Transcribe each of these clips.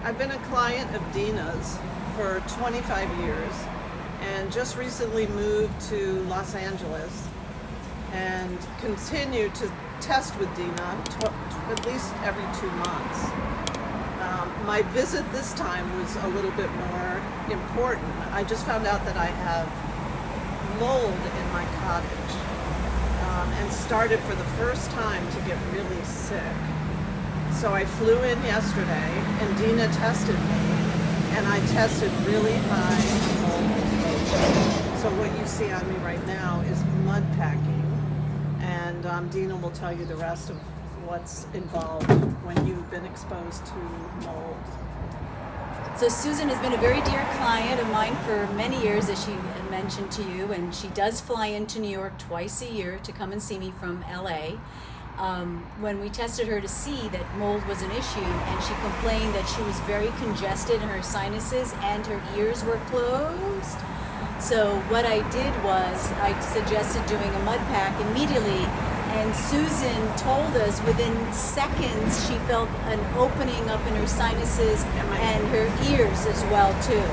I've been a client of Dina's for 25 years and just recently moved to Los Angeles and continue to test with Dina at least every 2 months. My visit this time was a little bit more important. I just found out that I have mold in my cottage and started for the first time to get really sick. So I flew in yesterday and Dina tested me and I tested really high mold exposure. So what you see on me right now is mud packing, and Dina will tell you the rest of what's involved when you've been exposed to mold. So Susan has been a very dear client of mine for many years, as she mentioned to you, and she does fly into New York twice a year to come and see me from LA. When we tested her to see that mold was an issue, and she complained that she was very congested in her sinuses and her ears were closed. So what I did was I suggested doing a mud pack immediately, and Susan told us within seconds she felt an opening up in her sinuses and her ears as well too.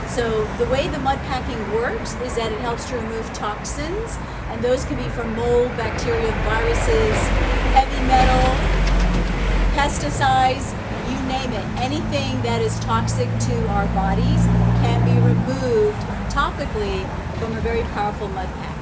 So the way the mud packing works is that it helps to remove toxins, and those can be from mold, bacteria, viruses, heavy metal, pesticides, you name it. Anything that is toxic to our bodies can be removed topically from a very powerful mud pack.